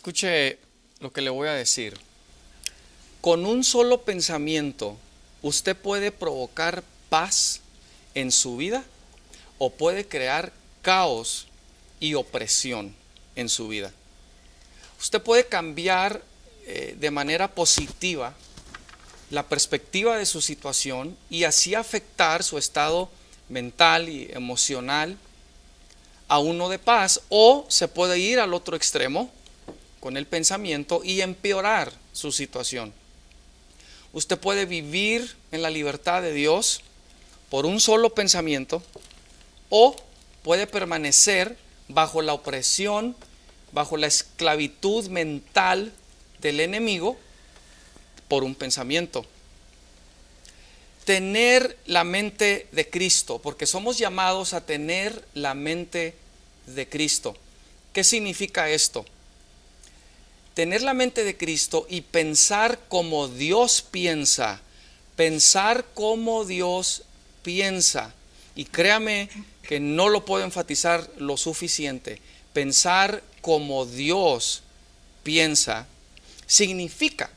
Escuche lo que le voy a decir. Con un solo pensamiento, usted puede provocar paz en su vida o puede crear caos y opresión en su vida. Usted puede cambiar de manera positiva la perspectiva de su situación y así afectar su estado mental y emocional a uno de paz, o se puede ir al otro extremo con el pensamiento y empeorar su situación. Usted puede vivir en la libertad de Dios por un solo pensamiento o puede permanecer bajo la opresión, bajo la esclavitud mental del enemigo por un pensamiento. Tener la mente de Cristo, porque somos llamados a tener la mente de Cristo. ¿Qué significa esto? Tener la mente de Cristo y pensar como Dios piensa. Pensar como Dios piensa. Y créame que no lo puedo enfatizar lo suficiente. Pensar como Dios piensa significa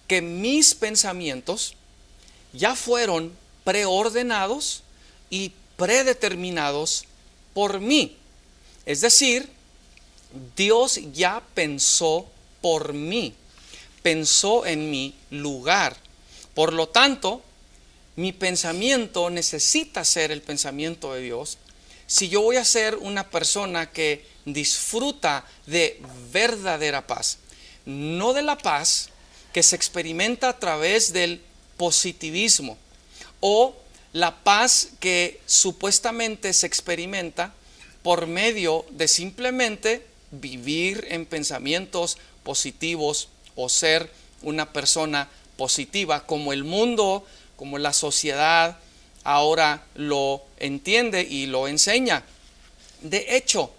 que mis pensamientos ya fueron preordenados y predeterminados por mí. Es decir, Dios ya pensó por mí, pensó en mi lugar. Por lo tanto, mi pensamiento necesita ser el pensamiento de Dios. Si yo voy a ser una persona que disfruta de verdadera paz, no de la paz que se experimenta a través del positivismo o la paz que supuestamente se experimenta por medio de simplemente vivir en pensamientos positivos o ser una persona positiva, como el mundo, como la sociedad ahora lo entiende y lo enseña. De hecho,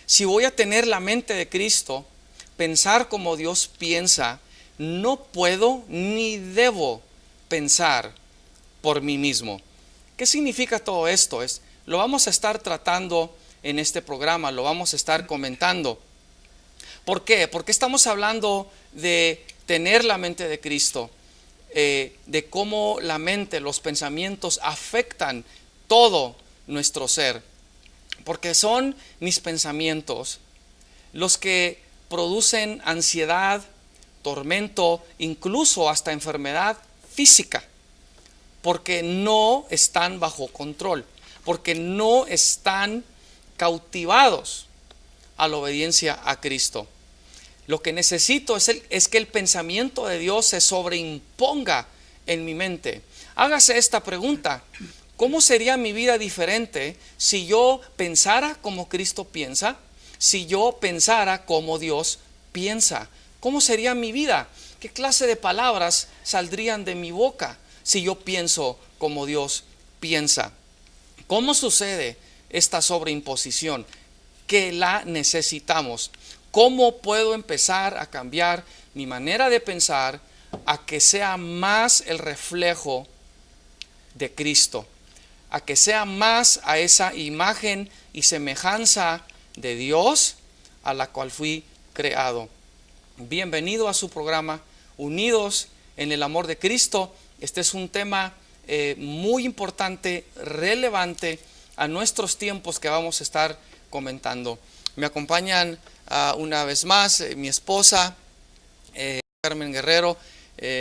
si voy a tener la mente de Cristo, pensar como Dios piensa, no puedo ni debo pensar por mí mismo. ¿Qué significa todo esto? Lo vamos a estar tratando en este programa, lo vamos a estar comentando. ¿Por qué? Porque estamos hablando de tener la mente de Cristo, de cómo la mente, los pensamientos afectan todo nuestro ser. Porque son mis pensamientos los que producen ansiedad, tormento, incluso hasta enfermedad física, porque no están bajo control, porque no están cautivados a la obediencia a Cristo. Lo que necesito es que el pensamiento de Dios se sobreimponga en mi mente. Hágase esta pregunta: ¿cómo sería mi vida diferente si yo pensara como Cristo piensa? Si yo pensara como Dios piensa. ¿Cómo sería mi vida? ¿Qué clase de palabras saldrían de mi boca si yo pienso como Dios piensa? ¿Cómo sucede esta sobreimposición? Que la necesitamos. ¿Cómo puedo empezar a cambiar mi manera de pensar a que sea más el reflejo de Cristo? A que sea más a esa imagen y semejanza de Dios a la cual fui creado. Bienvenido a su programa Unidos en el Amor de Cristo. Este es un tema muy importante, relevante a nuestros tiempos que vamos a estar comentando. Me acompañan una vez más mi esposa, Carmen Guerrero,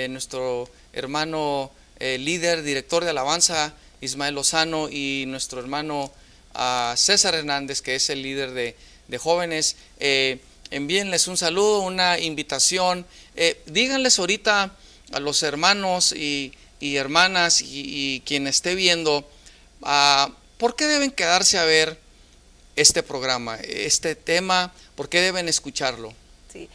nuestro hermano líder, director de alabanza, Ismael Lozano, y nuestro hermano César Hernández, que es el líder de jóvenes. Envíenles un saludo, una invitación. Díganles ahorita a los hermanos y hermanas y quien esté viendo, ¿por qué deben quedarse a ver este programa, este tema? ¿Por qué deben escucharlo? Sí.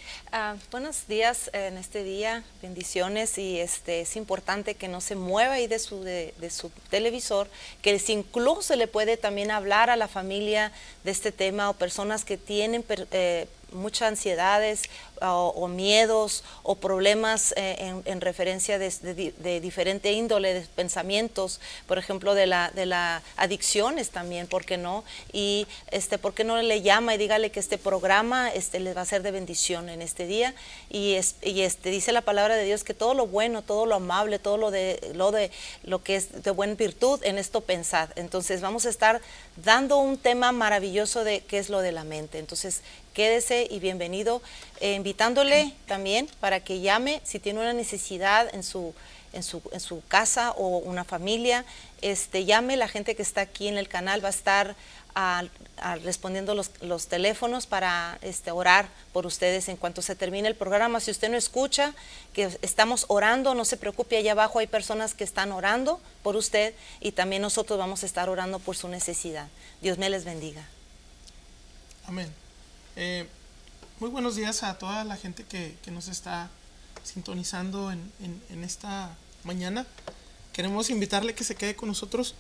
Buenos días en este día, bendiciones, y es importante que no se mueva ahí de su televisor, que si incluso le puede también hablar a la familia de este tema, o personas que tienen muchas ansiedades o miedos o problemas en referencia de diferente índole de pensamientos, por ejemplo de la adicciones también, ¿por qué no? Y ¿por qué no le llama y dígale que este programa les va a ser de bendición en este día? Y dice la palabra de Dios que todo lo bueno, todo lo amable, todo lo que es de buena virtud, en esto pensad. Entonces vamos a estar dando un tema maravilloso de qué es lo de la mente. Entonces quédese y bienvenido, invitándole también para que llame si tiene una necesidad en su casa o una familia. Llame, la gente que está aquí en el canal va a estar respondiendo los teléfonos para orar por ustedes en cuanto se termine el programa. Si usted no escucha que estamos orando, no se preocupe, allá abajo hay personas que están orando por usted y también nosotros vamos a estar orando por su necesidad. Dios me les bendiga. Amén. Muy buenos días a toda la gente que nos está sintonizando en esta mañana. Queremos invitarle que se quede con nosotros.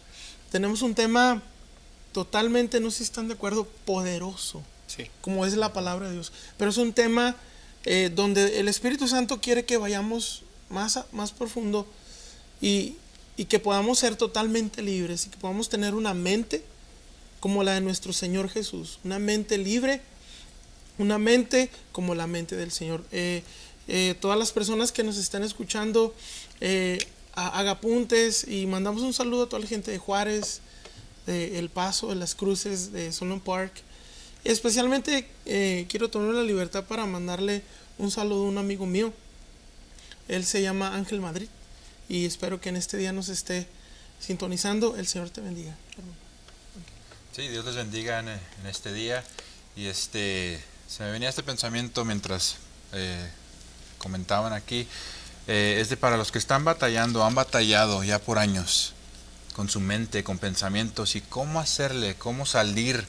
Tenemos un tema totalmente, no sé si están de acuerdo, poderoso, Sí. como es la palabra de Dios, pero es un tema donde el Espíritu Santo quiere que vayamos más profundo y que podamos ser totalmente libres y que podamos tener una mente como la de nuestro Señor Jesús, una mente libre, una mente como la mente del Señor. Todas las personas que nos están escuchando, haga apuntes y mandamos un saludo a toda la gente de Juárez, de El Paso, de Las Cruces, de Solon Park. Especialmente quiero tomar la libertad para mandarle un saludo a un amigo mío. Él se llama Ángel Madrid y espero que en este día nos esté sintonizando. El Señor te bendiga. Sí, Dios les bendiga en este día. Y se me venía este pensamiento mientras comentaban aquí. Es para los que están batallando, han batallado ya por años con su mente, con pensamientos y cómo hacerle, cómo salir,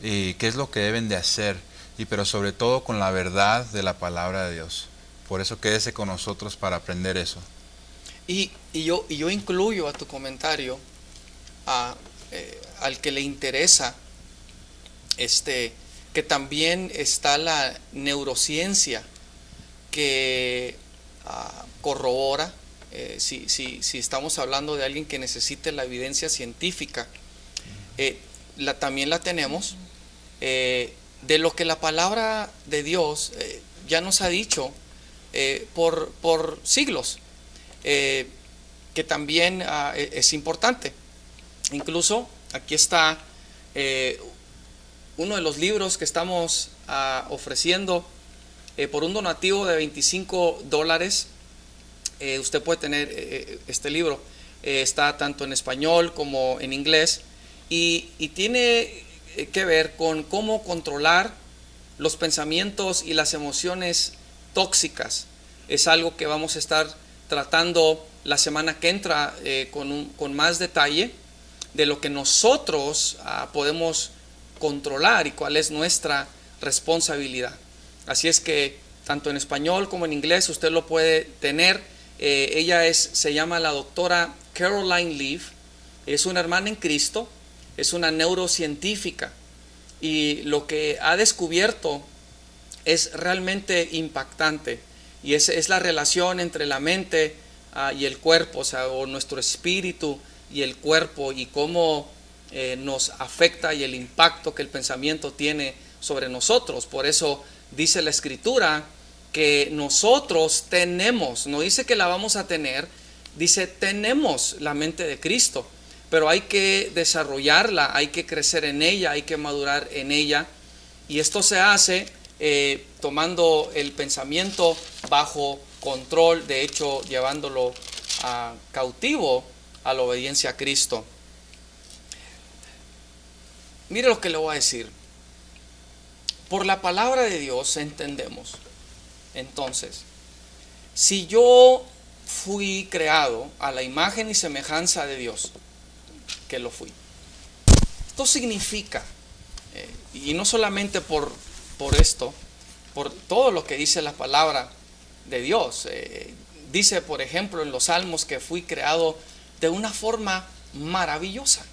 qué es lo que deben de hacer, pero sobre todo con la verdad de la palabra de Dios. Por eso quédese con nosotros para aprender eso. Y yo incluyo a tu comentario al que le interesa que también está la neurociencia que corrobora, si estamos hablando de alguien que necesite la evidencia científica, también la tenemos, de lo que la palabra de Dios ya nos ha dicho por siglos, que también es importante. Incluso aquí está uno de los libros que estamos ofreciendo por un donativo de $25. Usted puede tener este libro. Está tanto en español como en inglés y tiene que ver con cómo controlar los pensamientos y las emociones tóxicas. Es algo que vamos a estar tratando la semana que entra con más detalle de lo que nosotros podemos controlar y cuál es nuestra responsabilidad. Así es que tanto en español como en inglés usted lo puede tener. Ella se llama la doctora Caroline Leaf, es una hermana en Cristo, es una neurocientífica y lo que ha descubierto es realmente impactante y es la relación entre la mente y el cuerpo, o nuestro espíritu y el cuerpo y cómo nos afecta y el impacto que el pensamiento tiene sobre nosotros. Por eso dice la Escritura que nosotros tenemos, no dice que la vamos a tener, dice tenemos la mente de Cristo, pero hay que desarrollarla, hay que crecer en ella, hay que madurar en ella, y esto se hace tomando el pensamiento bajo control, de hecho llevándolo cautivo a la obediencia a Cristo. Mire lo que le voy a decir. Por la palabra de Dios entendemos. Entonces, si yo fui creado a la imagen y semejanza de Dios, que lo fui, esto significa, y no solamente por esto, por todo lo que dice la palabra de Dios, dice por ejemplo en los Salmos que fui creado de una forma maravillosa.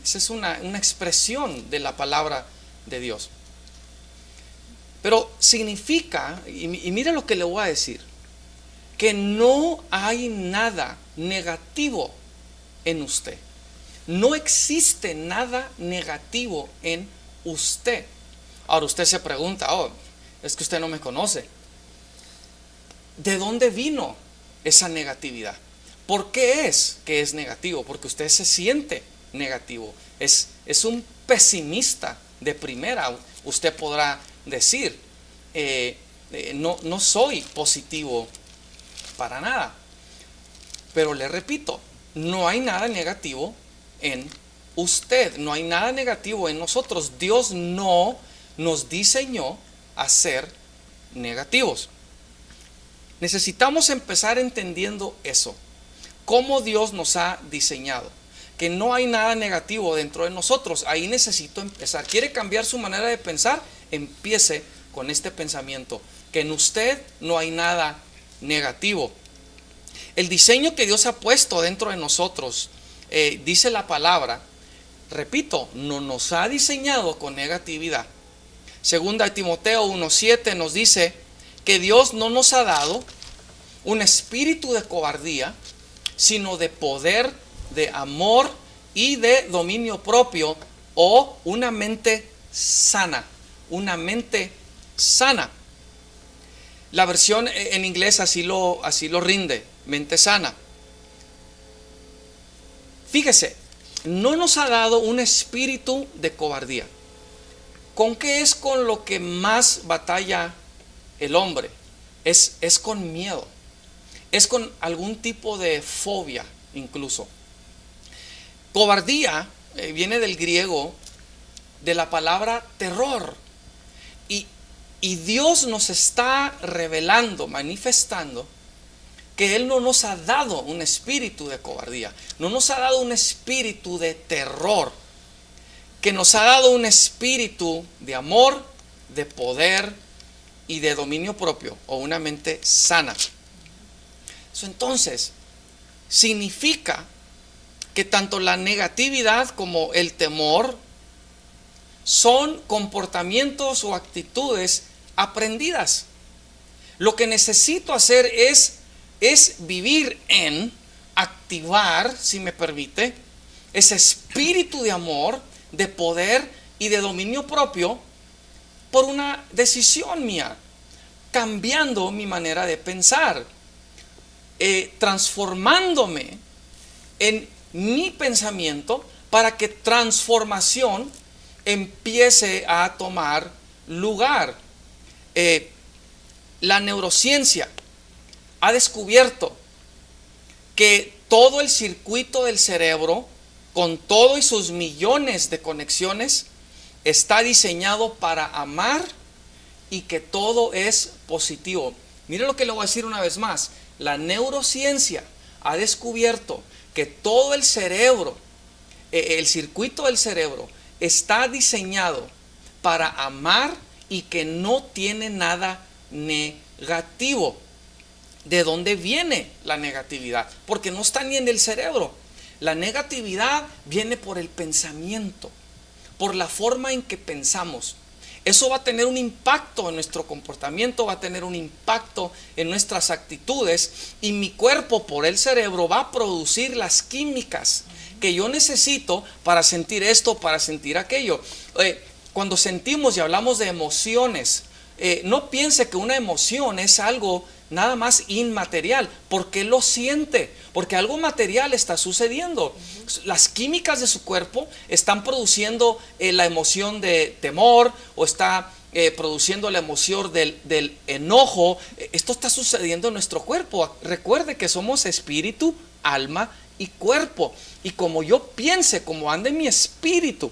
Esa es una expresión de la palabra de Dios. Pero significa, y mire lo que le voy a decir, que no hay nada negativo en usted. No existe nada negativo en usted. Ahora usted se pregunta, es que usted no me conoce. ¿De dónde vino esa negatividad? ¿Por qué es que es negativo? Porque usted se siente negativo. Es un pesimista de primera. Usted podrá decir, no soy positivo para nada. Pero le repito, no hay nada negativo en usted, no hay nada negativo en nosotros. Dios no nos diseñó a ser negativos. Necesitamos empezar entendiendo eso, cómo Dios nos ha diseñado, que no hay nada negativo dentro de nosotros. Ahí necesito empezar. ¿Quiere cambiar su manera de pensar? Empiece con este pensamiento, que en usted no hay nada negativo. El diseño que Dios ha puesto dentro de nosotros, dice la palabra, repito, no nos ha diseñado con negatividad. Segunda de Timoteo 1:7 nos dice que Dios no nos ha dado un espíritu de cobardía, sino de poder, de amor y de dominio propio, o una mente sana, una mente sana. La versión en inglés así lo rinde, mente sana. Fíjese, no nos ha dado un espíritu de cobardía. ¿Con qué es con lo que más batalla el hombre? Es con miedo. Es con algún tipo de fobia incluso. Cobardía viene del griego, de la palabra terror. Y Dios nos está revelando, manifestando, que Él no nos ha dado un espíritu de cobardía, no nos ha dado un espíritu de terror, que nos ha dado un espíritu de amor, de poder y de dominio propio, o una mente sana. Eso entonces significa que tanto la negatividad como el temor son comportamientos o actitudes aprendidas. Lo que necesito hacer es vivir activar, si me permite, ese espíritu de amor, de poder y de dominio propio por una decisión mía, cambiando mi manera de pensar, transformándome en mi pensamiento para que transformación empiece a tomar lugar. La neurociencia ha descubierto que todo el circuito del cerebro, con todo y sus millones de conexiones, está diseñado para amar y que todo es positivo. Mire lo que le voy a decir una vez más. La neurociencia ha descubierto que todo el cerebro, el circuito del cerebro, está diseñado para amar y que no tiene nada negativo. ¿De dónde viene la negatividad? Porque no está ni en el cerebro. La negatividad viene por el pensamiento, por la forma en que pensamos. Eso va a tener un impacto en nuestro comportamiento, va a tener un impacto en nuestras actitudes, y mi cuerpo, por el cerebro, va a producir las químicas que yo necesito para sentir esto, para sentir aquello. Cuando sentimos y hablamos de emociones, no piense que una emoción es algo nada más inmaterial. ¿Por qué lo siente? Porque algo material está sucediendo. Las químicas de su cuerpo están produciendo la emoción de temor, o está produciendo la emoción del enojo. Esto está sucediendo en nuestro cuerpo. Recuerde que somos espíritu, alma y cuerpo. Y como yo piense, como ande mi espíritu,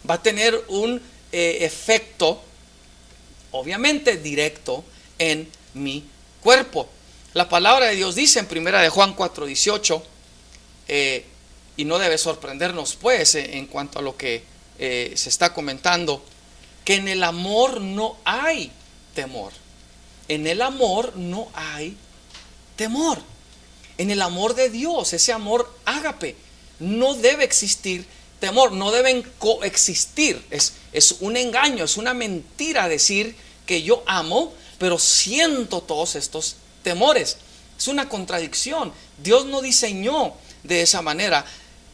va a tener un efecto, obviamente directo, en mi cuerpo. La palabra de Dios dice en 1 de Juan 4:18, y no debe sorprendernos pues en cuanto a lo que se está comentando, que en el amor no hay temor. En el amor no hay temor. En el amor de Dios, ese amor ágape, no debe existir temor, no deben coexistir. Es un engaño, es una mentira decir que yo amo, pero siento todos estos temores. Es una contradicción. Dios no diseñó de esa manera.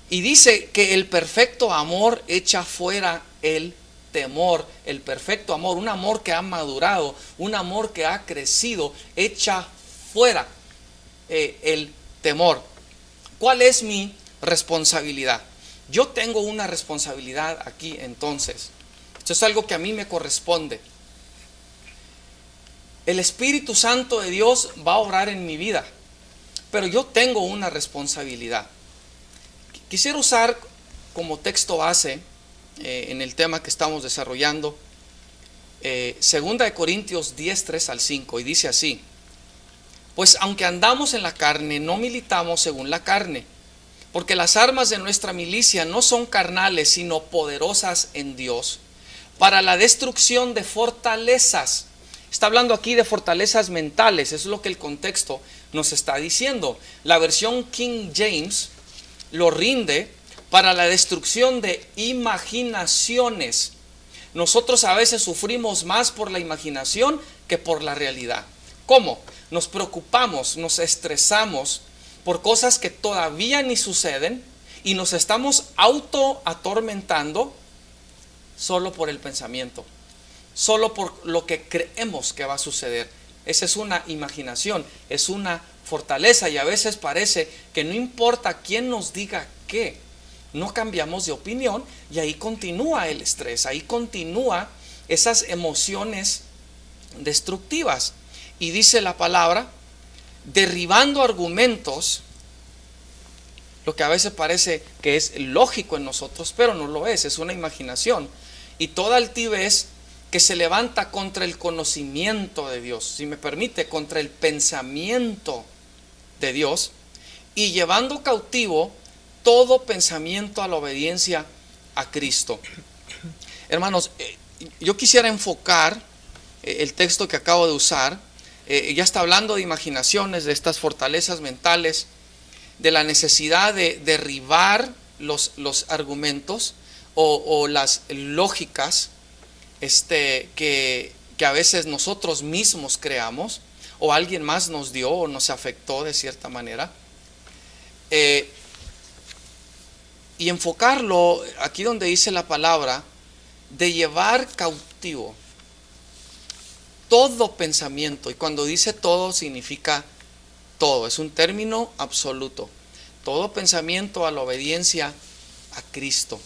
Y dice que el perfecto amor echa fuera el temor. El perfecto amor, un amor que ha madurado, un amor que ha crecido, echa fuera el temor. ¿Cuál es mi responsabilidad? Yo tengo una responsabilidad aquí entonces. Esto es algo que a mí me corresponde. El Espíritu Santo de Dios va a obrar en mi vida, pero yo tengo una responsabilidad. Quisiera usar como texto base en el tema que estamos desarrollando 2 Corintios 10, 3 al 5, y dice así: pues aunque andamos en la carne, no militamos según la carne, porque las armas de nuestra milicia no son carnales, sino poderosas en Dios, para la destrucción de fortalezas. Está hablando aquí de fortalezas mentales, eso es lo que el contexto nos está diciendo. La versión King James lo rinde para la destrucción de imaginaciones. Nosotros a veces sufrimos más por la imaginación que por la realidad. ¿Cómo? Nos preocupamos, nos estresamos por cosas que todavía ni suceden y nos estamos auto-atormentando solo por el pensamiento, solo por lo que creemos que va a suceder. Esa es una imaginación, es una fortaleza, y a veces parece que no importa quién nos diga qué, no cambiamos de opinión, y ahí continúa el estrés, ahí continúa esas emociones destructivas. Y dice la palabra, derribando argumentos, lo que a veces parece que es lógico en nosotros, pero no lo es una imaginación. Y toda altivez que se levanta contra el conocimiento de Dios, si me permite, contra el pensamiento de Dios, y llevando cautivo todo pensamiento a la obediencia a Cristo. Hermanos, yo quisiera enfocar el texto que acabo de usar. Ya está hablando de imaginaciones, de estas fortalezas mentales, de la necesidad de derribar los argumentos o las lógicas que a veces nosotros mismos creamos, o alguien más nos dio o nos afectó de cierta manera. Y enfocarlo aquí donde dice la palabra, de llevar cautivo todo pensamiento. Y cuando dice todo, significa todo, es un término absoluto. Todo pensamiento a la obediencia a Cristo.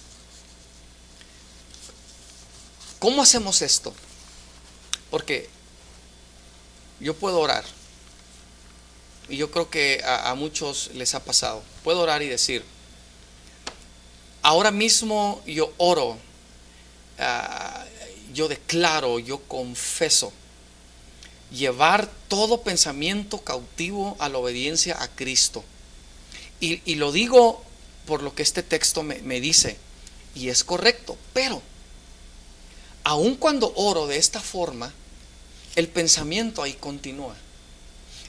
¿Cómo hacemos esto? Porque yo puedo orar, y yo creo que a muchos les ha pasado. Puedo orar y decir, ahora mismo yo oro, yo declaro, yo confeso, llevar todo pensamiento cautivo a la obediencia a Cristo. Y lo digo por lo que este texto me dice, y es correcto, pero aun cuando oro de esta forma, el pensamiento ahí continúa.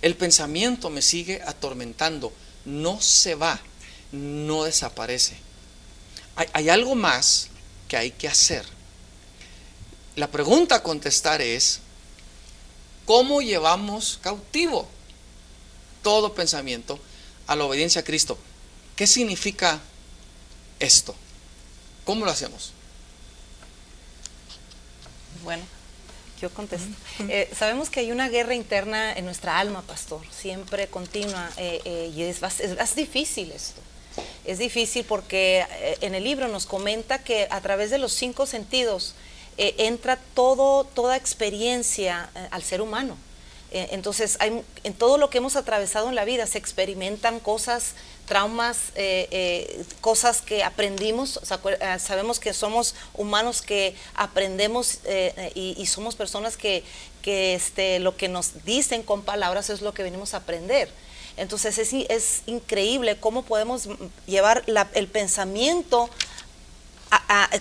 El pensamiento me sigue atormentando, no se va, no desaparece. Hay algo más que hay que hacer. La pregunta a contestar es, ¿cómo llevamos cautivo todo pensamiento a la obediencia a Cristo? ¿Qué significa esto? ¿Cómo lo hacemos? Bueno, yo contesto. Sabemos que hay una guerra interna en nuestra alma, pastor, siempre continua, y es difícil esto. Es difícil porque en el libro nos comenta que a través de los 5 sentidos entra toda experiencia al ser humano. Entonces, en todo lo que hemos atravesado en la vida se experimentan cosas, traumas, cosas que aprendimos. Sabemos que somos humanos que aprendemos y somos personas que lo que nos dicen con palabras es lo que venimos a aprender. Entonces es increíble cómo podemos llevar el pensamiento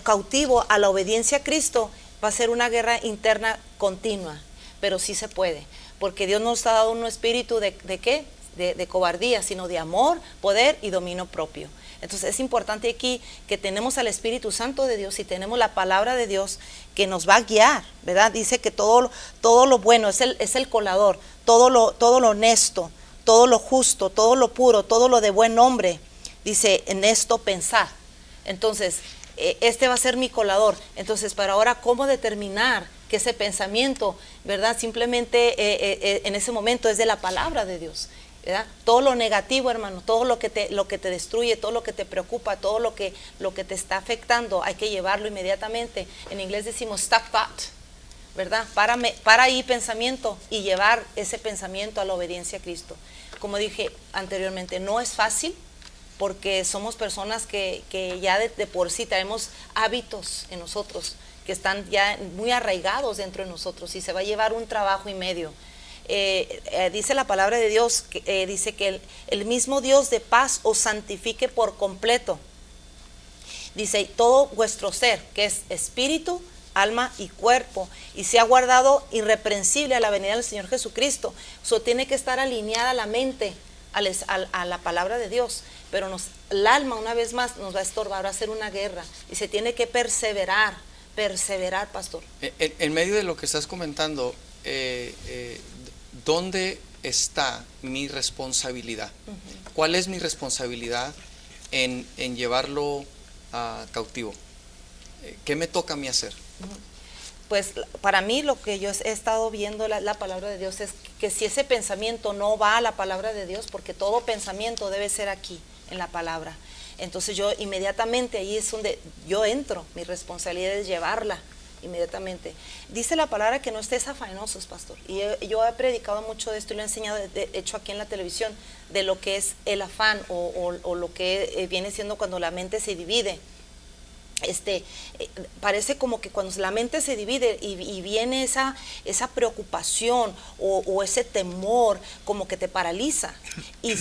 cautivo a la obediencia a Cristo. Va a ser una guerra interna continua, pero sí se puede, porque Dios nos ha dado un espíritu de ¿qué? De cobardía, sino de amor, poder y dominio propio. Entonces es importante aquí que tenemos al Espíritu Santo de Dios y tenemos la palabra de Dios que nos va a guiar, ¿verdad? Dice que todo lo bueno es el colador, todo lo honesto, todo lo justo, todo lo puro, todo lo de buen nombre. Dice, en esto pensar. Entonces, este va a ser mi colador. Entonces, para ahora, ¿cómo determinar que ese pensamiento, ¿verdad? Simplemente en ese momento es de la palabra de Dios, ¿verdad? Todo lo negativo, hermano, todo lo que te destruye, todo lo que te preocupa, todo lo que te está afectando, hay que llevarlo inmediatamente. En inglés decimos stop thought, ¿verdad? Para ahí pensamiento y llevar ese pensamiento a la obediencia a Cristo. Como dije anteriormente, no es fácil, porque somos personas que ya de por sí traemos hábitos en nosotros que están ya muy arraigados dentro de nosotros y se va a llevar un trabajo y medio. Dice la palabra de Dios, dice que el mismo Dios de paz os santifique por completo. Dice, todo vuestro ser, que es espíritu, alma y cuerpo, y sea guardado irreprensible a la venida del Señor Jesucristo. Eso tiene que estar alineada la mente a la palabra de Dios, pero el alma una vez más nos va a estorbar, va a ser una guerra y se tiene que perseverar, pastor. En medio de lo que estás comentando, ¿dónde está mi responsabilidad? ¿Cuál es mi responsabilidad en llevarlo cautivo? ¿Qué me toca a mí hacer? Pues para mí lo que yo he estado viendo la palabra de Dios es que si ese pensamiento no va a la palabra de Dios, porque todo pensamiento debe ser aquí en la palabra, entonces yo inmediatamente ahí es donde yo entro, mi responsabilidad es llevarla inmediatamente. Dice la palabra que no estés afanosos, pastor, y yo he predicado mucho de esto y lo he enseñado, de hecho aquí en la televisión, de lo que es el afán o lo que viene siendo cuando la mente se divide. Parece como que cuando la mente se divide y viene esa preocupación o ese temor, como que te paraliza. Y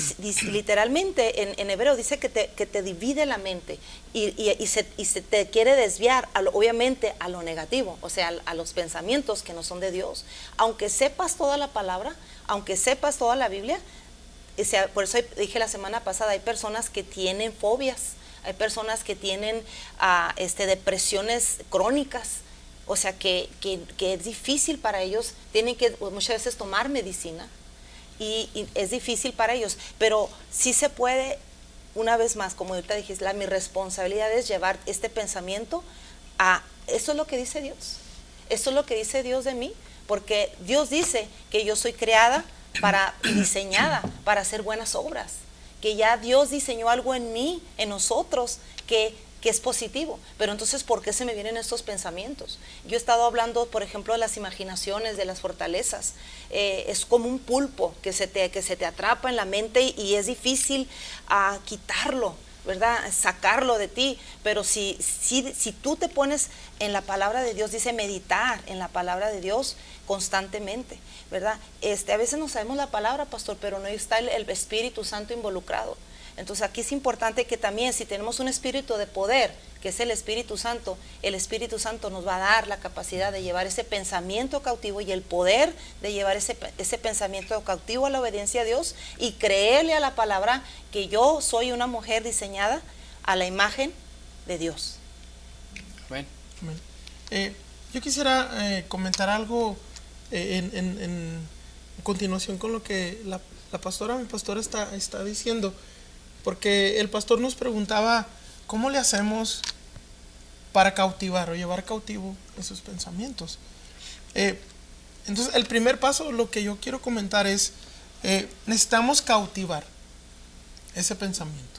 literalmente en hebreo dice que te divide la mente y se te quiere desviar, obviamente, a lo negativo, o sea, a los pensamientos que no son de Dios. Aunque sepas toda la palabra, aunque sepas toda la Biblia, por eso dije la semana pasada, hay personas que tienen fobias. Hay personas que tienen depresiones crónicas, o sea que es difícil para ellos, tienen que muchas veces tomar medicina y es difícil para ellos, pero sí se puede, una vez más, como ahorita dijiste, mi responsabilidad es llevar este pensamiento a, eso es lo que dice Dios, esto es lo que dice Dios de mí, porque Dios dice que yo soy creada diseñada para hacer buenas obras, que ya Dios diseñó algo en mí, en nosotros, que es positivo. Pero entonces, ¿por qué se me vienen estos pensamientos? Yo he estado hablando, por ejemplo, de las imaginaciones, de las fortalezas. Es como un pulpo que se te atrapa en la mente y es difícil quitarlo, ¿verdad? Sacarlo de ti. Pero si tú te pones en la palabra de Dios, dice meditar en la palabra de Dios constantemente, ¿verdad? A veces no sabemos la palabra, pastor, pero no está el Espíritu Santo involucrado. Entonces aquí es importante que también, si tenemos un espíritu de poder, que es el Espíritu Santo nos va a dar la capacidad de llevar ese pensamiento cautivo y el poder de llevar ese pensamiento cautivo a la obediencia a Dios y creerle a la palabra que yo soy una mujer diseñada a la imagen de Dios. Amén. Yo quisiera comentar algo en continuación con lo que mi pastora está diciendo, porque el pastor nos preguntaba cómo le hacemos para cautivar o llevar cautivo esos pensamientos. Entonces el primer paso, lo que yo quiero comentar es, necesitamos cautivar ese pensamiento,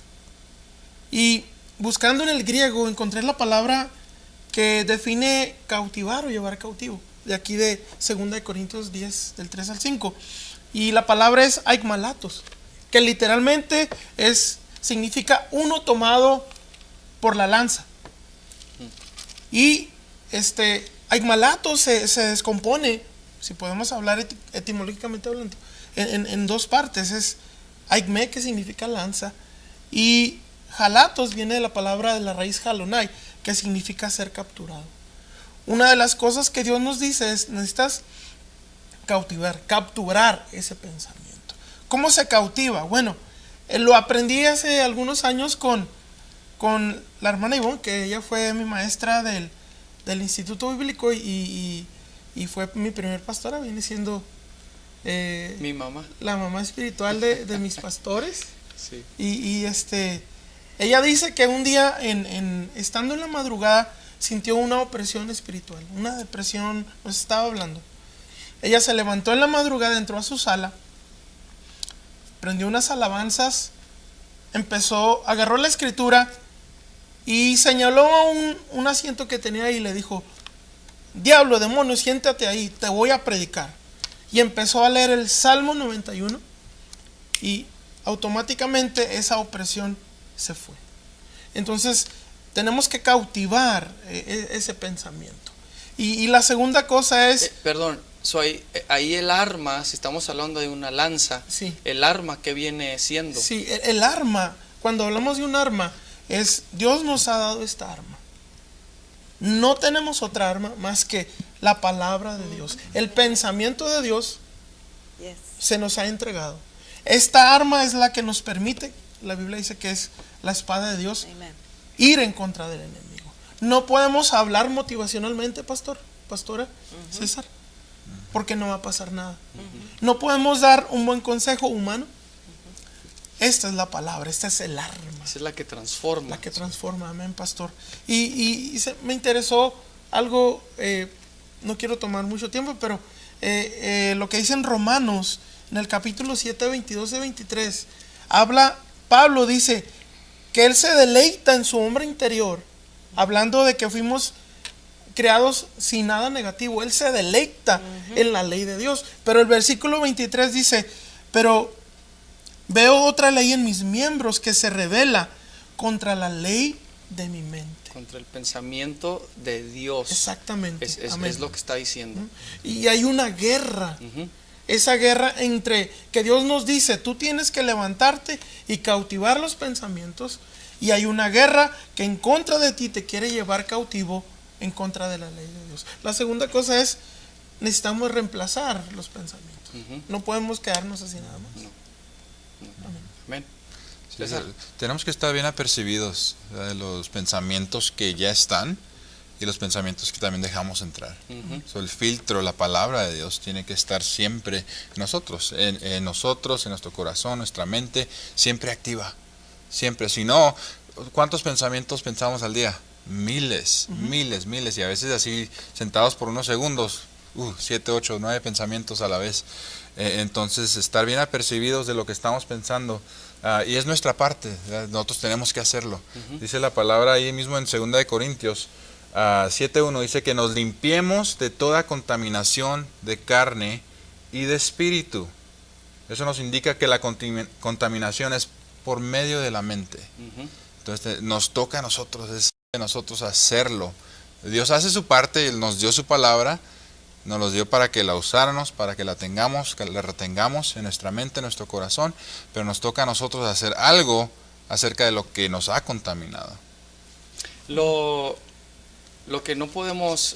y buscando en el griego encontré la palabra que define cautivar o llevar cautivo, de aquí de 2 Corintios 10, del 3 al 5. Y la palabra es aikmalatos, que literalmente significa uno tomado por la lanza. Y aikmalatos se descompone, si podemos hablar etimológicamente hablando, en dos partes. Es aikme, que significa lanza, y jalatos viene de la palabra de la raíz jalonai, que significa ser capturado. Una de las cosas que Dios nos dice es, necesitas capturar ese pensamiento. ¿Cómo se cautiva? Bueno, lo aprendí hace algunos años con con la hermana Ivonne, que ella fue mi maestra del Instituto Bíblico y fue mi primer pastora, viene siendo Mi mamá. la mamá espiritual de mis pastores. Sí. Ella dice que un día estando en la madrugada sintió una opresión espiritual, una depresión, nos estaba hablando. Ella se levantó en la madrugada, entró a su sala, prendió unas alabanzas, agarró la escritura y señaló a un asiento que tenía ahí y le dijo: diablo, demonio, siéntate ahí, te voy a predicar. Y empezó a leer el Salmo 91 y automáticamente esa opresión se fue. Entonces tenemos que cautivar ese pensamiento. Y la segunda cosa es... Perdón, ahí el arma, si estamos hablando de una lanza, Sí. el arma que viene siendo. Sí, el arma, cuando hablamos de un arma, es Dios nos ha dado esta arma. No tenemos otra arma más que la palabra de Dios. El pensamiento de Dios Yes. se nos ha entregado. Esta arma es la que nos permite, la Biblia dice que es la espada de Dios, Amen. ir en contra del enemigo. No podemos hablar motivacionalmente, pastora, César, porque no va a pasar nada. No podemos dar un buen consejo humano. Esta es la palabra, esta es el arma. Esa es la que transforma. La que transforma, amén, pastor. Me interesó algo, no quiero tomar mucho tiempo, pero lo que dice en Romanos, en el capítulo 7, 22 y 23, Pablo dice que él se deleita en su hombre interior, hablando de que fuimos creados sin nada negativo. Él se deleita en la ley de Dios. Pero el versículo 23 dice: pero veo otra ley en mis miembros que se rebela contra la ley de mi mente. Contra el pensamiento de Dios. Exactamente. Es lo que está diciendo. Y hay una guerra. Esa guerra entre que Dios nos dice: tú tienes que levantarte y cautivar los pensamientos. Y hay una guerra que en contra de ti te quiere llevar cautivo en contra de la ley de Dios. La segunda cosa es: necesitamos reemplazar los pensamientos. No podemos quedarnos así nada más. Amén. Sí, César. tenemos que estar bien apercibidos de los pensamientos que ya están y los pensamientos que también dejamos entrar. El filtro, la palabra de Dios tiene que estar siempre en nosotros, en nuestro corazón, nuestra mente, siempre activa. Siempre. Si no, ¿cuántos pensamientos pensamos al día? Miles, miles. Y a veces así, sentados por unos segundos, 7, 8, 9 pensamientos a la vez. Entonces, estar bien apercibidos de lo que estamos pensando. Y es nuestra parte, ¿verdad? Nosotros tenemos que hacerlo. Dice la palabra ahí mismo en 2 de Corintios 7:1, dice que nos limpiemos de toda contaminación de carne y de espíritu. Eso nos indica que la contaminación es por medio de la mente. Entonces nos toca a nosotros, es de nosotros hacerlo. Dios hace su parte, Él nos dio su palabra, nos los dio para que la usáramos, para que la tengamos, que la retengamos en nuestra mente, en nuestro corazón, pero nos toca a nosotros hacer algo acerca de lo que nos ha contaminado. Lo que no podemos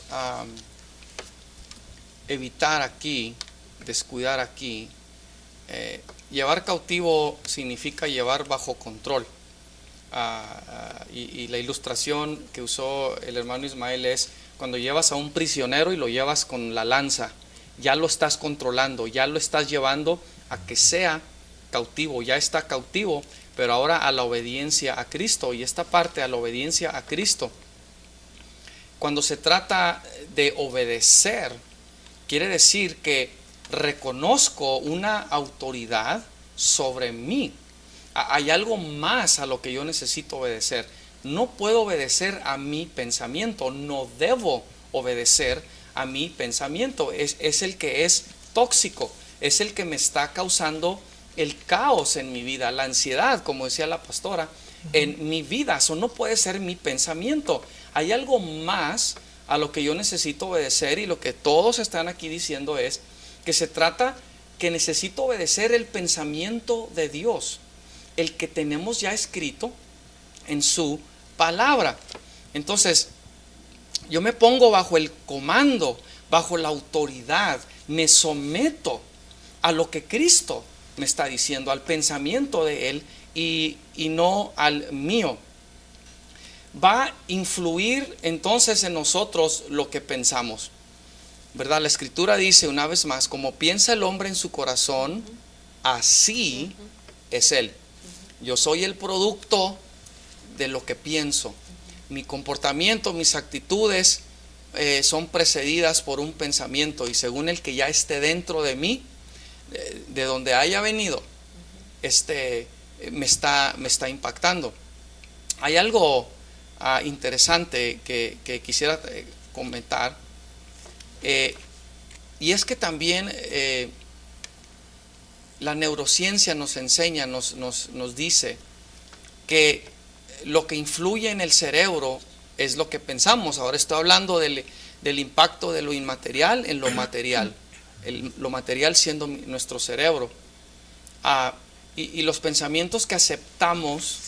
evitar aquí, descuidar aquí, llevar cautivo significa llevar bajo control. Y la ilustración que usó el hermano Ismael es cuando llevas a un prisionero y lo llevas con la lanza, ya lo estás controlando, ya lo estás llevando a que sea cautivo, ya está cautivo, pero ahora a la obediencia a Cristo. Y esta parte, a la obediencia a Cristo, cuando se trata de obedecer, quiere decir que reconozco una autoridad sobre mí. Hay algo más a lo que yo necesito obedecer. No puedo obedecer a mi pensamiento, no debo obedecer a mi pensamiento. Es el que es tóxico, es el que me está causando el caos en mi vida, la ansiedad, como decía la pastora, en mi vida. Eso no puede ser mi pensamiento. Hay algo más a lo que yo necesito obedecer, y lo que todos están aquí diciendo es que se trata que necesito obedecer el pensamiento de Dios, el que tenemos ya escrito en su palabra. Entonces, yo me pongo bajo el comando, bajo la autoridad, me someto a lo que Cristo me está diciendo, al pensamiento de Él y no al mío. va a influir entonces en nosotros lo que pensamos, ¿verdad? La Escritura dice una vez más, como piensa el hombre en su corazón, así es él. Yo soy el producto de lo que pienso. Mi comportamiento, mis actitudes son precedidas por un pensamiento, y según el que ya esté dentro de mí, de donde haya venido, me está impactando. Hay algo interesante que quisiera comentar, y es que también la neurociencia nos enseña, nos dice que lo que influye en el cerebro es lo que pensamos. Ahora estoy hablando del impacto de lo inmaterial en lo material, lo material siendo nuestro cerebro. Y los pensamientos que aceptamos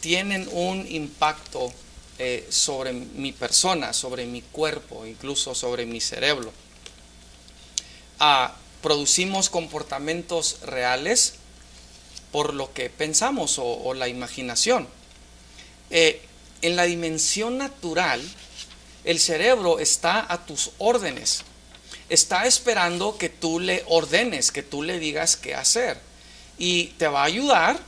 tienen un impacto sobre mi persona, sobre mi cuerpo, incluso sobre mi cerebro. Producimos comportamientos reales por lo que pensamos o la imaginación. En la dimensión natural, el cerebro está a tus órdenes. Está esperando que tú le ordenes, que tú le digas qué hacer. Y te va a ayudar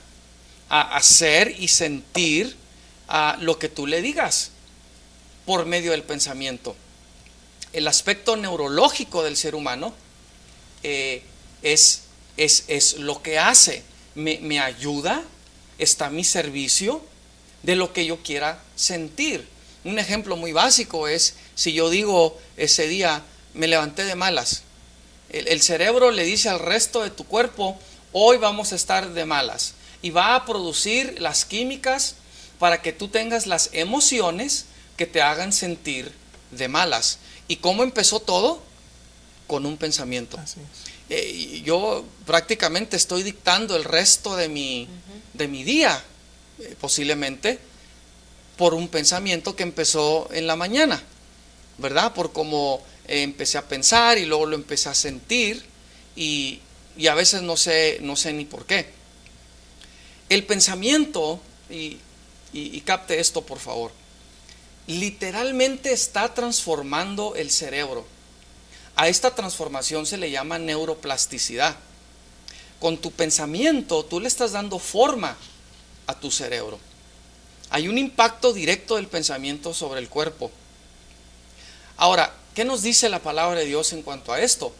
a hacer y sentir lo que tú le digas por medio del pensamiento. El aspecto neurológico del ser humano es lo que hace. Me ayuda, está a mi servicio de lo que yo quiera sentir. Un ejemplo muy básico es si yo digo ese día me levanté de malas. El cerebro le dice al resto de tu cuerpo, hoy vamos a estar de malas, y va a producir las químicas para que tú tengas las emociones que te hagan sentir de malas. ¿Y cómo empezó todo? Con un pensamiento. Así es. Yo prácticamente estoy dictando el resto de mi día, posiblemente por un pensamiento que empezó en la mañana, ¿verdad? Por cómo empecé a pensar y luego lo empecé a sentir, y a veces no sé ni por qué. El pensamiento, y capte esto por favor, literalmente está transformando el cerebro. A esta transformación se le llama neuroplasticidad. Con tu pensamiento tú le estás dando forma a tu cerebro. Hay un impacto directo del pensamiento sobre el cuerpo. Ahora, ¿qué nos dice la palabra de Dios en cuanto a esto?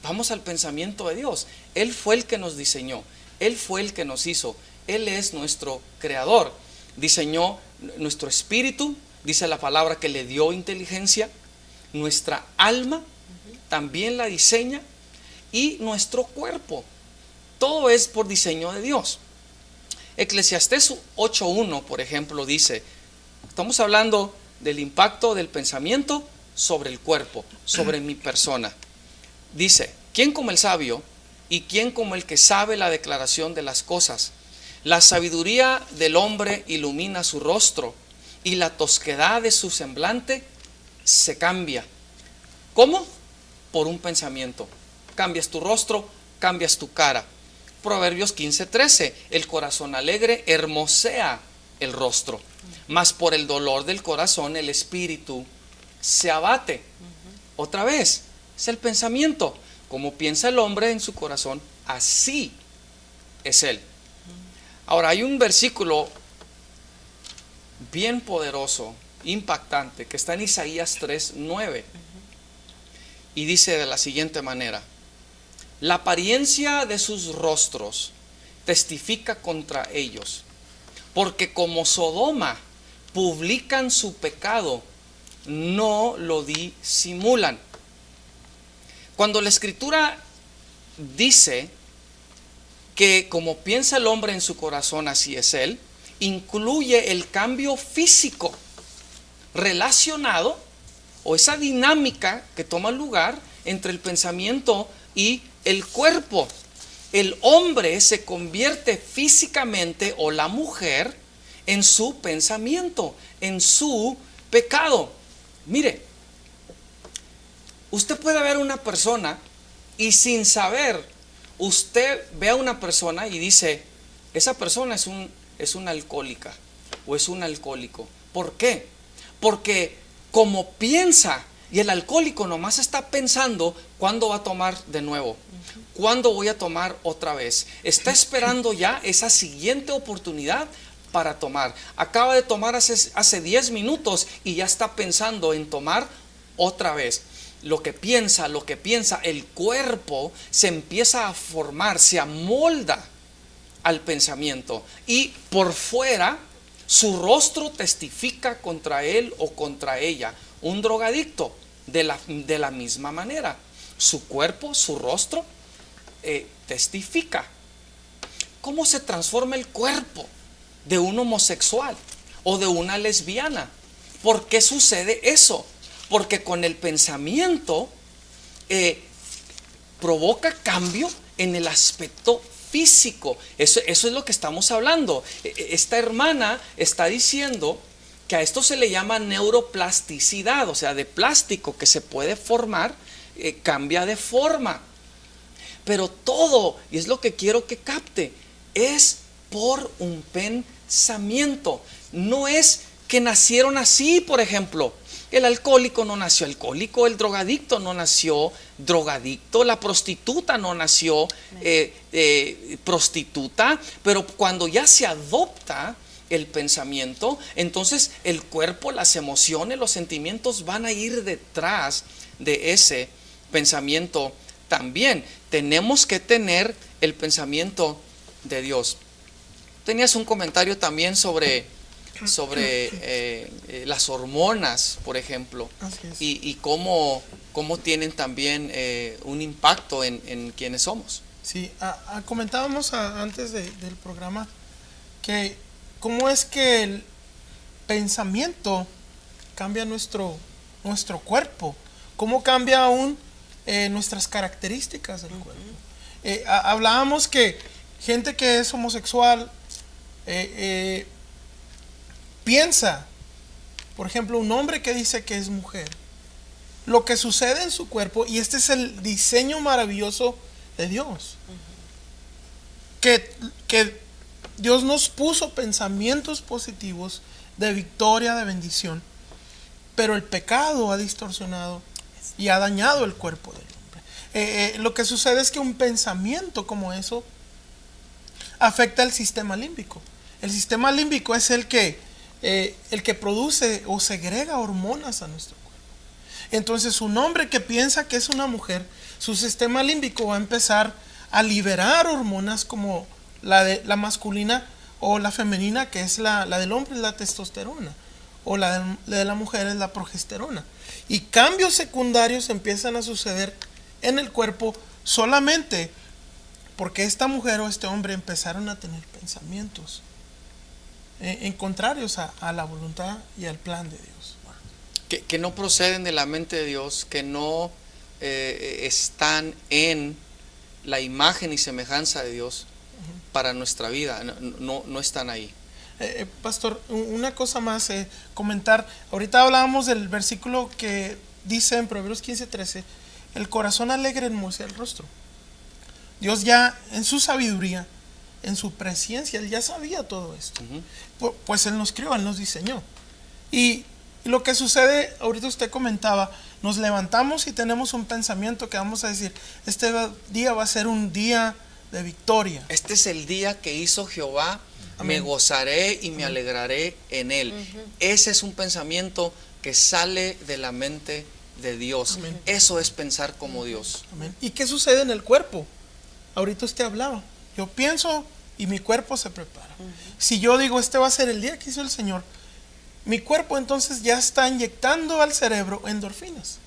Vamos al pensamiento de Dios. Él fue el que nos diseñó, Él fue el que nos hizo, Él es nuestro creador. Diseñó nuestro espíritu, dice la palabra que le dio inteligencia, nuestra alma también la diseña, y nuestro cuerpo. Todo es por diseño de Dios. Eclesiastés 8:1, por ejemplo, dice, estamos hablando del impacto del pensamiento sobre el cuerpo, sobre mi persona. Dice, ¿quién como el sabio y quién como el que sabe la declaración de las cosas? La sabiduría del hombre ilumina su rostro, y la tosquedad de su semblante se cambia. ¿Cómo? Por un pensamiento. Cambias tu rostro, cambias tu cara. Proverbios 15:13, el corazón alegre hermosea el rostro, mas por el dolor del corazón el espíritu se abate. Otra vez, es el pensamiento. Como piensa el hombre en su corazón, así es él. Ahora, hay un versículo bien poderoso, impactante, que está en Isaías 3:9, y dice de la siguiente manera: la apariencia de sus rostros testifica contra ellos, porque como Sodoma publican su pecado, no lo disimulan. Cuando la Escritura dice que como piensa el hombre en su corazón, así es él, incluye el cambio físico relacionado, o esa dinámica que toma lugar entre el pensamiento y el cuerpo. El hombre se convierte físicamente, o la mujer, en su pensamiento, en su pecado. Mire, usted puede ver una persona y sin saber, usted ve a una persona y dice, esa persona es una alcohólica o es un alcohólico. ¿Por qué? Porque como piensa, y el alcohólico nomás está pensando cuándo va a tomar de nuevo, cuándo voy a tomar otra vez. Está esperando ya esa siguiente oportunidad para tomar. Acaba de tomar hace 10 minutos y ya está pensando en tomar otra vez. Lo que piensa, el cuerpo se empieza a formar, se amolda al pensamiento, y por fuera su rostro testifica contra él o contra ella. Un drogadicto de la misma manera, su cuerpo, su rostro testifica. ¿Cómo se transforma el cuerpo de un homosexual o de una lesbiana? ¿Por qué sucede eso? Porque con el pensamiento provoca cambio en el aspecto físico. Eso es lo que estamos hablando. Esta hermana está diciendo que a esto se le llama neuroplasticidad, o sea, de plástico que se puede formar, cambia de forma. Pero todo, y es lo que quiero que capte, es por un pensamiento. No es que nacieron así, por ejemplo. El alcohólico no nació alcohólico, el drogadicto no nació drogadicto, la prostituta no nació prostituta, pero cuando ya se adopta el pensamiento, entonces el cuerpo, las emociones, los sentimientos van a ir detrás de ese pensamiento también. Tenemos que tener el pensamiento de Dios. Tenías un comentario también sobre las hormonas, por ejemplo, y cómo tienen también un impacto en quienes somos. Sí, comentábamos antes del programa que cómo es que el pensamiento cambia nuestro cuerpo, cómo cambia aún nuestras características del cuerpo. Hablábamos que gente que es homosexual piensa, por ejemplo, un hombre que dice que es mujer, lo que sucede en su cuerpo, y este es el diseño maravilloso de Dios, que Dios nos puso pensamientos positivos de victoria, de bendición, pero el pecado ha distorsionado y ha dañado el cuerpo del hombre. Lo que sucede es que un pensamiento como eso afecta el sistema límbico. El sistema límbico es el que produce o segrega hormonas a nuestro cuerpo. Entonces, un hombre que piensa que es una mujer, su sistema límbico va a empezar a liberar hormonas como la masculina o la femenina, que es la del hombre, es la testosterona, o la de la mujer es la progesterona. Y cambios secundarios empiezan a suceder en el cuerpo solamente porque esta mujer o este hombre empezaron a tener pensamientos en contrarios a la voluntad y al plan de Dios. Que no proceden de la mente de Dios, que no están en la imagen y semejanza de Dios para nuestra vida, no están ahí. Pastor, una cosa más comentar. Ahorita hablábamos del versículo que dice en Proverbios 15:13, el corazón alegre hermosea el rostro. Dios ya en su sabiduría, en su presciencia, Él ya sabía todo esto. Pues Él nos crió, Él nos diseñó. Y lo que sucede, ahorita usted comentaba, nos levantamos y tenemos un pensamiento que vamos a decir, este día va a ser un día de victoria. Este es el día que hizo Jehová, me gozaré y me alegraré en él. Ese es un pensamiento que sale de la mente de Dios. Amén. Eso es pensar como Dios. Amén. ¿Y qué sucede en el cuerpo? Ahorita usted hablaba, yo pienso y mi cuerpo se prepara. Si yo digo, este va a ser el día que hizo el Señor, mi cuerpo entonces ya está inyectando al cerebro endorfinas.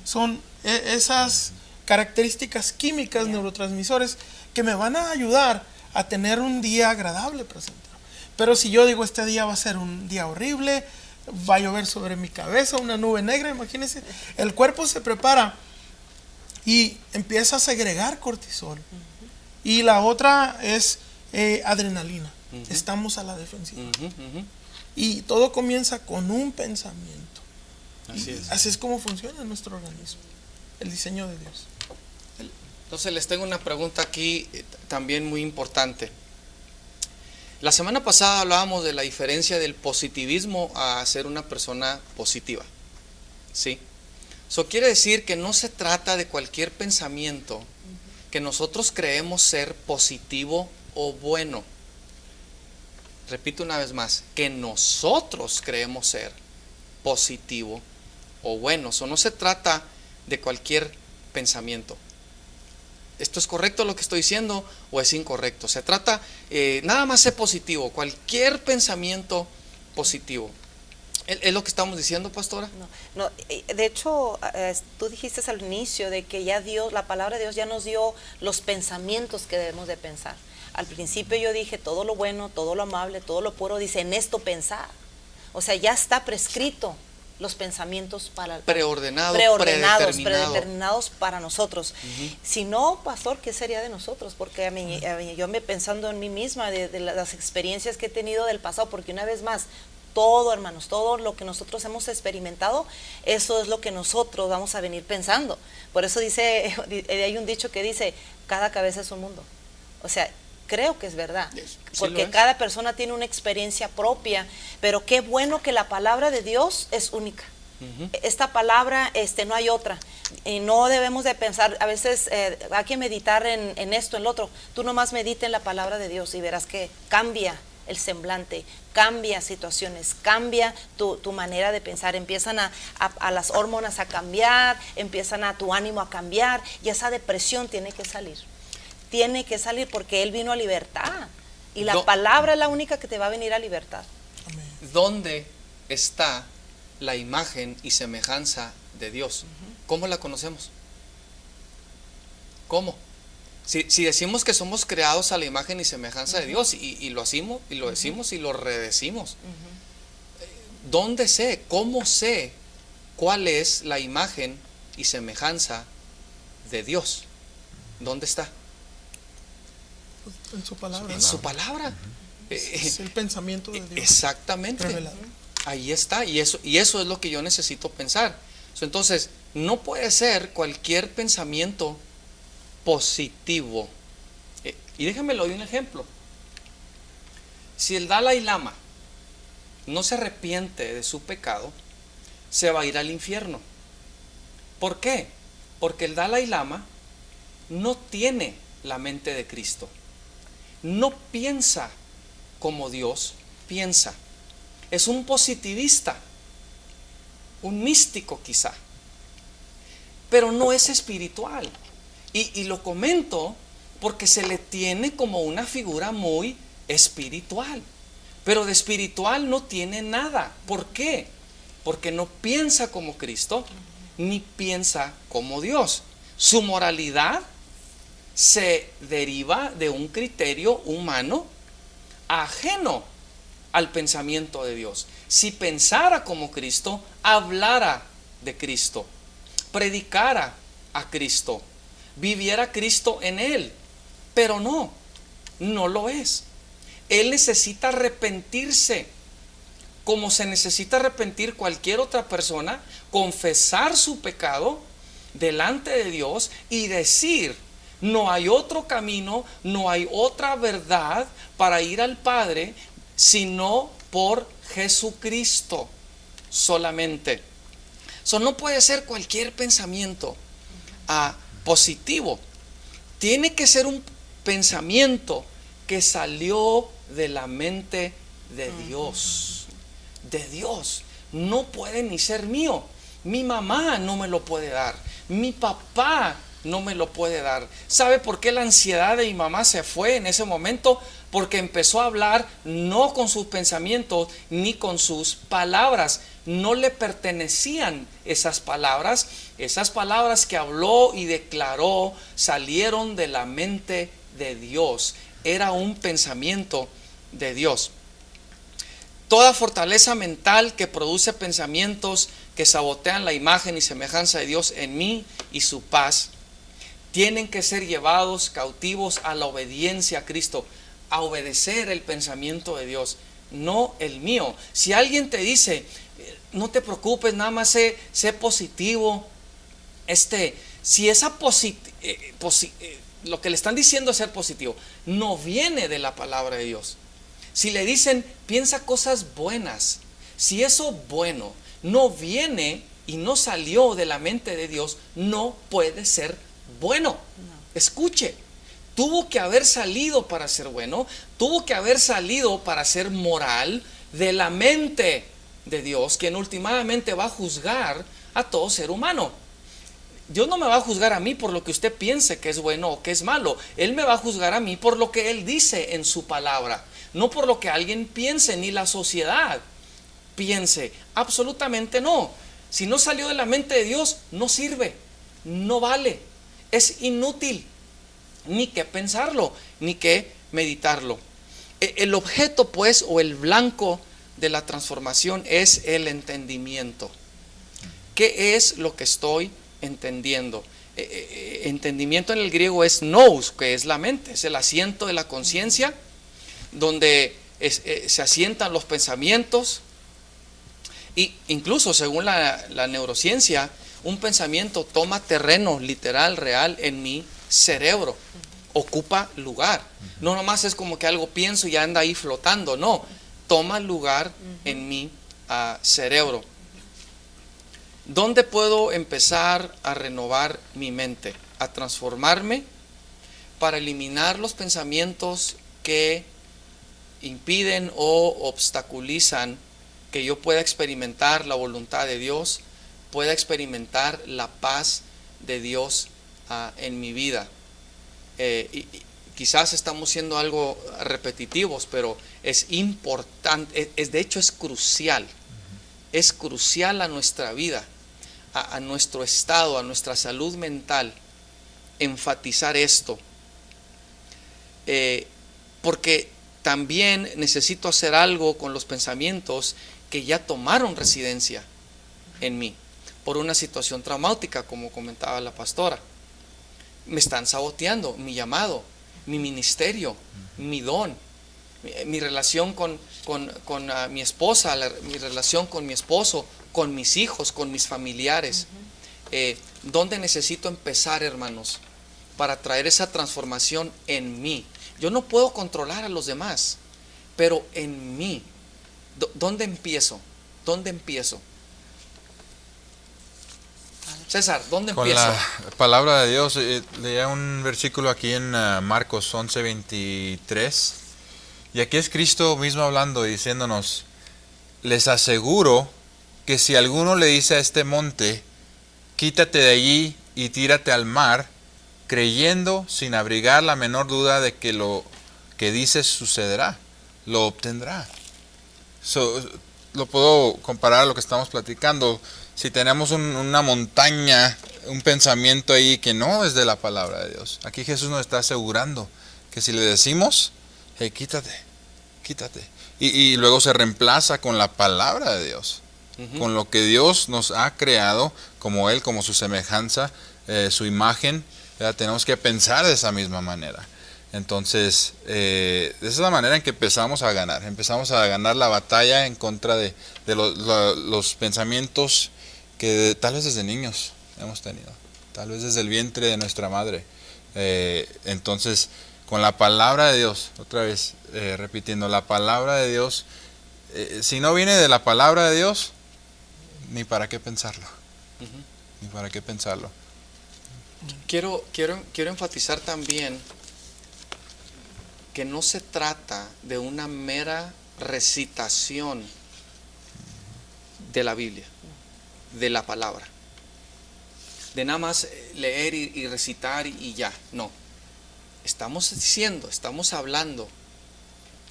Son esas características químicas, neurotransmisores, que me van a ayudar a tener un día agradable presentado. Pero si yo digo, este día va a ser un día horrible, va a llover sobre mi cabeza una nube negra, imagínense, el cuerpo se prepara y empieza a segregar cortisol. Y la otra es adrenalina. Estamos a la defensiva. Y todo comienza con un pensamiento. Así es como funciona nuestro organismo, el diseño de Dios. Entonces les tengo una pregunta aquí también muy importante. La semana pasada hablábamos de la diferencia del positivismo a ser una persona positiva. ¿Sí? Eso quiere decir que no se trata de cualquier pensamiento que nosotros creemos ser positivo o bueno. Repito una vez más, que nosotros creemos ser positivo o bueno. Eso no se trata de cualquier pensamiento. ¿Esto es correcto lo que estoy diciendo o es incorrecto? Se trata nada más ser positivo, cualquier pensamiento positivo. ¿Es lo que estamos diciendo, pastora? No, de hecho, tú dijiste al inicio de que ya Dios, la palabra de Dios ya nos dio los pensamientos que debemos de pensar. Al principio yo dije todo lo bueno, todo lo amable, todo lo puro, dice en esto pensar. O sea, ya está prescrito los pensamientos preordenados, predeterminados para nosotros. Si no, pastor, ¿qué sería de nosotros? Porque yo me pensando en mí misma, de las experiencias que he tenido del pasado, porque una vez más, todo, hermanos, todo lo que nosotros hemos experimentado, eso es lo que nosotros vamos a venir pensando. Por eso hay un dicho que dice, cada cabeza es un mundo. O sea, creo que es verdad, porque cada persona tiene una experiencia propia, pero qué bueno que la palabra de Dios es única. Esta palabra, no hay otra, y no debemos de pensar, a veces hay que meditar en esto, en lo otro. Tú nomás medita en la palabra de Dios y verás que cambia el semblante, cambia situaciones, cambia tu manera de pensar, empiezan a las hormonas a cambiar, empiezan a tu ánimo a cambiar, y esa depresión tiene que salir. Tiene que salir porque Él vino a libertad. Y la palabra es la única que te va a venir a libertad. ¿Dónde está la imagen y semejanza de Dios? ¿Cómo la conocemos? ¿Cómo? Si decimos que somos creados a la imagen y semejanza de Dios y lo hacemos, y lo decimos y lo redecimos, ¿dónde sé? ¿Cómo sé cuál es la imagen y semejanza de Dios? ¿Dónde está? En su palabra. En su palabra. Es el pensamiento de Dios. Exactamente. Revelado. Ahí está. Y eso es lo que yo necesito pensar. Entonces, no puede ser cualquier pensamiento positivo. Y déjenme le doy un ejemplo. Si el Dalai Lama no se arrepiente de su pecado, se va a ir al infierno. ¿Por qué? Porque el Dalai Lama no tiene la mente de Cristo. No piensa como Dios piensa. Es un positivista, un místico quizá, pero no es espiritual. Y lo comento porque se le tiene como una figura muy espiritual, pero de espiritual no tiene nada. ¿Por qué? Porque no piensa como Cristo, ni piensa como Dios. Su moralidad se deriva de un criterio humano ajeno al pensamiento de Dios. Si pensara como Cristo, hablara de Cristo, predicara a Cristo, viviera Cristo en él, pero no lo es. Él necesita arrepentirse, como se necesita arrepentir cualquier otra persona, confesar su pecado delante de Dios y decir: no hay otro camino, no hay otra verdad para ir al Padre sino por Jesucristo solamente. Eso no puede ser cualquier pensamiento positivo. Tiene que ser un pensamiento que salió de la mente de Dios. De Dios. No puede ni ser mío. Mi mamá no me lo puede dar. Mi papá no me lo puede dar. ¿Sabe por qué la ansiedad de mi mamá se fue en ese momento? Porque empezó a hablar no con sus pensamientos ni con sus palabras. No le pertenecían esas palabras. Esas palabras que habló y declaró salieron de la mente de Dios. Era un pensamiento de Dios. Toda fortaleza mental que produce pensamientos que sabotean la imagen y semejanza de Dios en mí y su paz, tienen que ser llevados cautivos a la obediencia a Cristo, a obedecer el pensamiento de Dios, no el mío. Si alguien te dice: no te preocupes, nada más sé positivo, si esa lo que le están diciendo es ser positivo, no viene de la palabra de Dios. Si le dicen, piensa cosas buenas, si eso bueno no viene y no salió de la mente de Dios, no puede ser bueno. Escuche, tuvo que haber salido para ser bueno, tuvo que haber salido para ser moral de la mente de Dios, quien últimamente va a juzgar a todo ser humano. Dios no me va a juzgar a mí por lo que usted piense que es bueno o que es malo. Él me va a juzgar a mí por lo que Él dice en su palabra, no por lo que alguien piense ni la sociedad piense. Absolutamente no. Si no salió de la mente de Dios, no sirve, no vale, es inútil, ni que pensarlo, ni que meditarlo. El objeto, pues, o el blanco de la transformación es el entendimiento. ¿Qué es lo que estoy entendiendo? Entendimiento en el griego es nous, que es la mente, es el asiento de la conciencia, donde se asientan los pensamientos. Y incluso según la neurociencia, un pensamiento toma terreno literal, real en mi cerebro, ocupa lugar. No nomás es como que algo pienso y anda ahí flotando, no, toma lugar en mi cerebro. ¿Dónde puedo empezar a renovar mi mente? A transformarme para eliminar los pensamientos que impiden o obstaculizan que yo pueda experimentar la voluntad de Dios, pueda experimentar la paz de Dios en mi vida. Y quizás estamos siendo algo repetitivos, pero es importante, de hecho es crucial a nuestra vida, a nuestro estado, a nuestra salud mental, enfatizar esto. Porque también necesito hacer algo con los pensamientos que ya tomaron residencia en mí por una situación traumática, como comentaba la pastora. Me están saboteando mi llamado, mi ministerio, mi don, mi relación con mi esposa, mi relación con mi esposo, con mis hijos, con mis familiares. ¿Dónde necesito empezar, hermanos, para traer esa transformación en mí? Yo no puedo controlar a los demás, pero en mí. ¿Dónde empiezo? ¿Dónde empiezo? César, ¿dónde Con empiezo? la palabra de Dios, leía un versículo aquí en Marcos 11:23, y aquí es Cristo mismo hablando y diciéndonos: les aseguro que si alguno le dice a este monte, quítate de allí y tírate al mar, creyendo sin abrigar la menor duda de que lo que dice sucederá, lo obtendrá. Lo puedo comparar a lo que estamos platicando. Si tenemos una montaña, un pensamiento ahí que no es de la palabra de Dios, aquí Jesús nos está asegurando que si le decimos, hey, quítate, y luego se reemplaza con la palabra de Dios, con lo que Dios nos ha creado como Él, como su semejanza, su imagen. Tenemos que pensar de esa misma manera. Entonces, esa es la manera en que empezamos a ganar la batalla en contra de los pensamientos que tal vez desde niños hemos tenido, tal vez desde el vientre de nuestra madre. Entonces, con la palabra de Dios, otra vez repitiendo, la palabra de Dios, si no viene de la palabra de Dios, ni para qué pensarlo, ni para qué pensarlo. Quiero enfatizar también que no se trata de una mera recitación de la Biblia, de la palabra, de nada más leer y recitar y ya. No, estamos hablando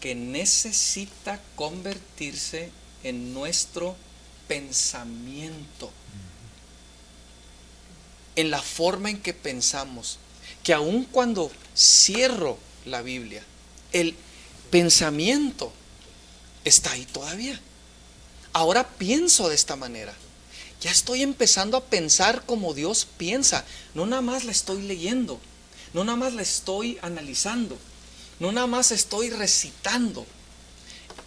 que necesita convertirse en nuestro pensamiento, en la forma en que pensamos, que aun cuando cierro la Biblia, el pensamiento está ahí todavía. Ahora pienso de esta manera. Ya estoy empezando a pensar como Dios piensa. No nada más la estoy leyendo, no nada más la estoy analizando, no nada más estoy recitando.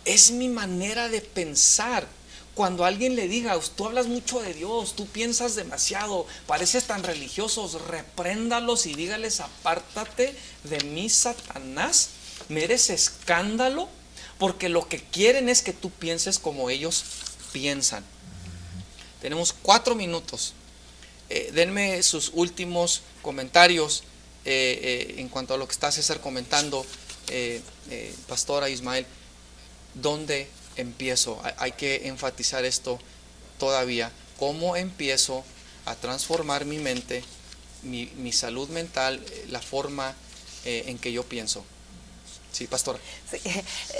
Es mi manera de pensar. Cuando alguien le diga, tú hablas mucho de Dios, tú piensas demasiado, pareces tan religiosos, repréndalos y dígales, apártate de mí, Satanás, me eres escándalo, porque lo que quieren es que tú pienses como ellos piensan. Tenemos 4 minutos. Denme sus últimos comentarios en cuanto a lo que está César comentando, Pastora Ismael. ¿Dónde empiezo? Hay que enfatizar esto todavía. ¿Cómo empiezo a transformar mi mente, mi salud mental, la forma en que yo pienso? Sí, pastora. Sí,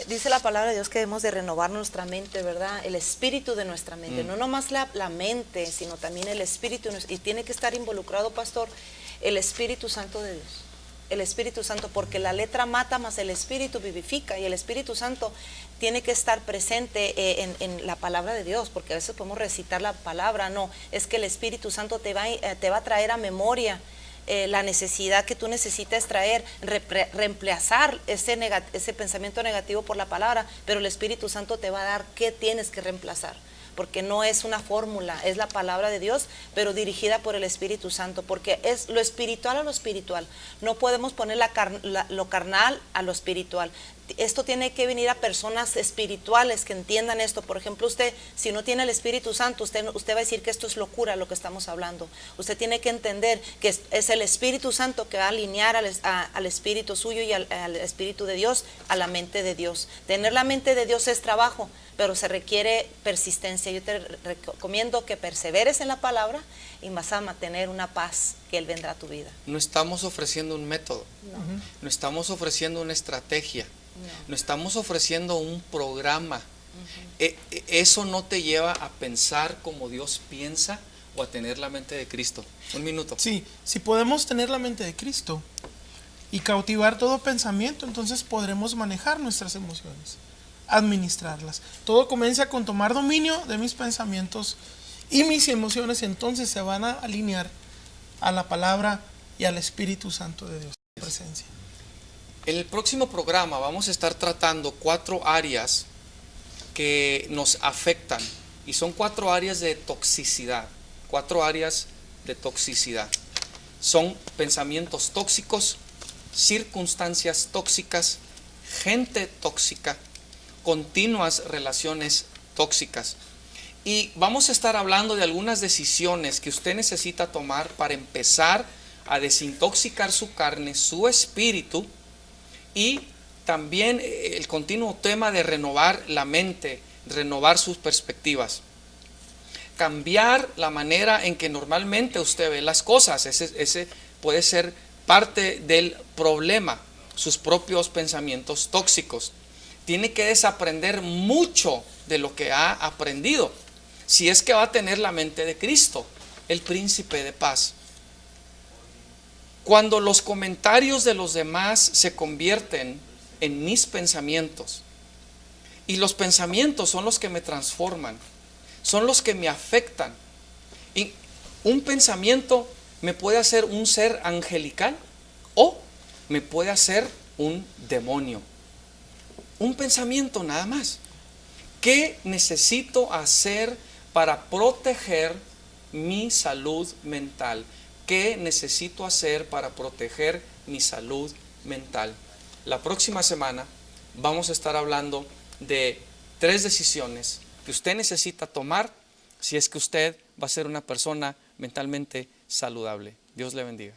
dice la palabra de Dios que debemos de renovar nuestra mente, ¿verdad? El espíritu de nuestra mente, no nomás la mente, sino también el espíritu, y tiene que estar involucrado, pastor, el Espíritu Santo de Dios. El Espíritu Santo, porque la letra mata, más el Espíritu vivifica, y el Espíritu Santo tiene que estar presente en la palabra de Dios, porque a veces podemos recitar la palabra, no, es que el Espíritu Santo te va a traer a memoria la necesidad que tú necesitas traer, reemplazar ese pensamiento negativo por la palabra, pero el Espíritu Santo te va a dar qué tienes que reemplazar, porque no es una fórmula, es la palabra de Dios, pero dirigida por el Espíritu Santo, porque es lo espiritual a lo espiritual. No podemos poner lo carnal a lo espiritual. Esto tiene que venir a personas espirituales que entiendan esto. Por ejemplo, usted, si no tiene el Espíritu Santo, usted va a decir que esto es locura lo que estamos hablando. Usted tiene que entender que es el Espíritu Santo que va a alinear al espíritu suyo y al Espíritu de Dios, a la mente de Dios. Tener la mente de Dios es trabajo, pero se requiere persistencia. Yo te recomiendo que perseveres en la palabra y vas a mantener una paz que Él vendrá a tu vida. No estamos ofreciendo un método, no estamos ofreciendo una estrategia, no estamos ofreciendo un programa. Eso no te lleva a pensar como Dios piensa o a tener la mente de Cristo. Un minuto. Sí, si podemos tener la mente de Cristo y cautivar todo pensamiento, entonces podremos manejar nuestras emociones, administrarlas. Todo comienza con tomar dominio de mis pensamientos, y mis emociones entonces se van a alinear a la palabra y al Espíritu Santo de Dios, presencia. En el próximo programa vamos a estar tratando 4 áreas que nos afectan, y son 4 áreas de toxicidad. 4 áreas de toxicidad. Son pensamientos tóxicos, circunstancias tóxicas, gente tóxica, continuas relaciones tóxicas. Y vamos a estar hablando de algunas decisiones que usted necesita tomar para empezar a desintoxicar su carne, su espíritu, y también el continuo tema de renovar la mente, renovar sus perspectivas. Cambiar la manera en que normalmente usted ve las cosas. Ese puede ser parte del problema, sus propios pensamientos tóxicos. Tiene que desaprender mucho de lo que ha aprendido, si es que va a tener la mente de Cristo, el príncipe de paz. Cuando los comentarios de los demás se convierten en mis pensamientos, y los pensamientos son los que me transforman, son los que me afectan. Y un pensamiento me puede hacer un ser angelical o me puede hacer un demonio. Un pensamiento nada más. ¿Qué necesito hacer para proteger mi salud mental? ¿Qué necesito hacer para proteger mi salud mental? La próxima semana vamos a estar hablando de 3 decisiones que usted necesita tomar si es que usted va a ser una persona mentalmente saludable. Dios le bendiga.